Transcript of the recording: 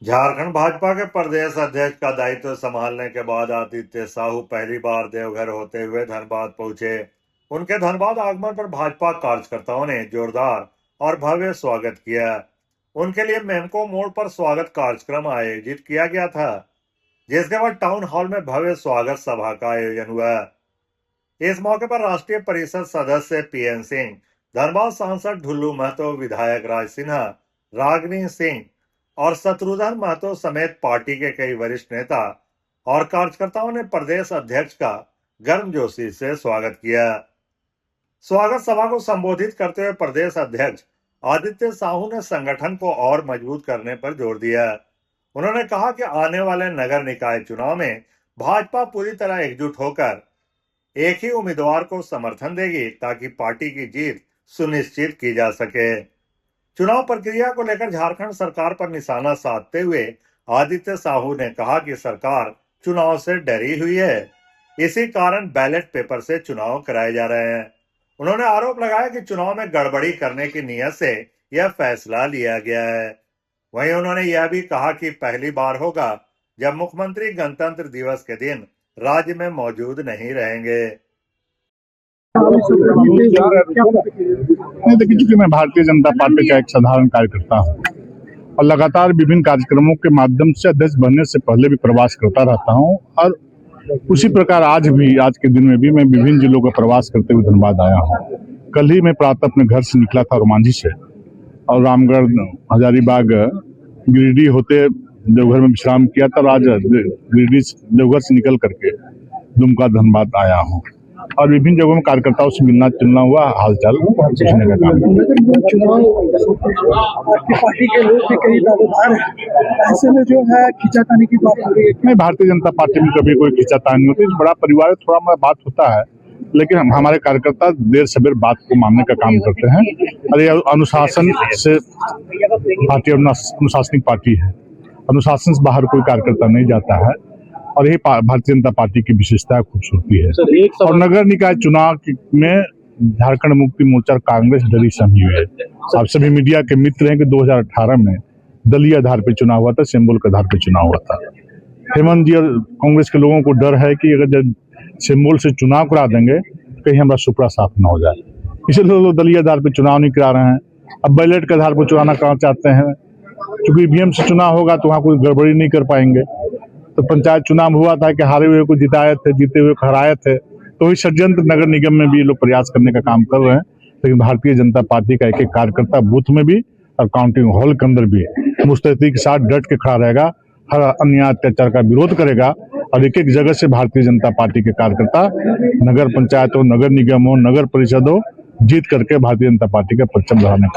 झारखंड भाजपा के प्रदेश अध्यक्ष का दायित्व संभालने के बाद आदित्य साहू पहली बार देवघर होते हुए धनबाद पहुंचे। उनके धनबाद आगमन पर भाजपा कार्यकर्ताओं ने जोरदार और भव्य स्वागत किया। उनके लिए मेमको मोड़ पर स्वागत कार्यक्रम आयोजित किया गया था, जिसके बाद टाउन हॉल में भव्य स्वागत सभा का आयोजन हुआ। इस मौके पर राष्ट्रीय परिषद सदस्य पीएन सिंह, धनबाद सांसद ढुल्लू महतो, विधायक राज सिन्हा, रागिनी सिंह और शत्रुघ्न महतो समेत पार्टी के कई वरिष्ठ नेता और कार्यकर्ताओं ने प्रदेश अध्यक्ष का गर्मजोशी से स्वागत किया। स्वागत सभा को संबोधित करते हुए प्रदेश अध्यक्ष आदित्य साहू ने संगठन को और मजबूत करने पर जोर दिया। उन्होंने कहा कि आने वाले नगर निकाय चुनाव में भाजपा पूरी तरह एकजुट होकर एक ही उम्मीदवार को समर्थन देगी, ताकि पार्टी की जीत सुनिश्चित की जा सके। चुनाव प्रक्रिया को लेकर झारखंड सरकार पर निशाना साधते हुए आदित्य साहू ने कहा कि सरकार चुनाव से डरी हुई है, इसी कारण बैलेट पेपर से चुनाव कराए जा रहे हैं। उन्होंने आरोप लगाया कि चुनाव में गड़बड़ी करने की नीयत से यह फैसला लिया गया है। वहीं उन्होंने यह भी कहा कि पहली बार होगा जब मुख्यमंत्री गणतंत्र दिवस के दिन राज्य में मौजूद नहीं रहेंगे। नहीं, देखिए, चूंकि मैं भारतीय जनता पार्टी का एक साधारण कार्यकर्ता हूँ और लगातार विभिन्न कार्यक्रमों के माध्यम से अध्यक्ष बनने से पहले भी प्रवास करता रहता हूँ, और उसी प्रकार आज के दिन में भी मैं विभिन्न जिलों का प्रवास करते हुए धनबाद आया हूँ। कल ही मैं प्रातः अपने घर से निकला था रोमांझी से, और रामगढ़, हजारीबाग, गिरिडीह होते देवघर में विश्राम किया था। आज देवघर से निकल करके दुमका धनबाद आया हूँ और विभिन्न जगहों में कार्यकर्ताओं से मिलना जुलना हुआ, हालचाल पूछने का काम। पार्टी के लोग भी कई दावेदार हैं, ऐसे में जो है खींचातानी की बात हो रही है। नहीं, भारतीय जनता पार्टी में कभी कोई खींचातानी नहीं होती। बड़ा परिवार है, थोड़ा मोड़ा बात होता है, लेकिन हमारे कार्यकर्ता देर सवेर बात को मानने का काम करते हैं। और ये अनुशासन से पार्टी अनुशासनिक पार्टी है, अनुशासन से बाहर कोई कार्यकर्ता नहीं जाता है, और यही भारतीय जनता पार्टी की विशेषता खूबसूरती है। और नगर निकाय चुनाव में झारखंड मुक्ति मोर्चा कांग्रेस डरी समी हुई है। आप सभी मीडिया के मित्र हैं कि 2018 में दलीय आधार पर चुनाव हुआ था, सिंबल के आधार पर चुनाव हुआ था। हेमंत जी और कांग्रेस के लोगों को डर है कि अगर जब सिंबल से चुनाव करा देंगे कहीं हमारा सुपड़ा साफ न हो जाए, इसलिए लोग दलीय आधार पर चुनाव नहीं करा रहे हैं। अब बैलेट के आधार पर चुनाव कराना चाहते हैं, क्योंकि ईवीएम से चुनाव होगा तो वहाँ कोई गड़बड़ी नहीं कर पाएंगे। तो पंचायत चुनाव हुआ था कि हारे हुए को जिताए थे, जीते हुए को हराए थे, तो वही षड्यंत्र नगर निगम में भी लोग प्रयास करने का काम कर रहे हैं। लेकिन भारतीय जनता पार्टी का एक एक कार्यकर्ता बूथ में भी और काउंटिंग हॉल के अंदर भी मुस्तैदी के साथ डट के खड़ा रहेगा, हर अन्याय अत्याचार का विरोध करेगा, और एक एक जगह से भारतीय जनता पार्टी के कार्यकर्ता नगर पंचायत हो, नगर निगम हो, नगर परिषद हो, जीत करके भारतीय जनता पार्टी का परचम लहराने का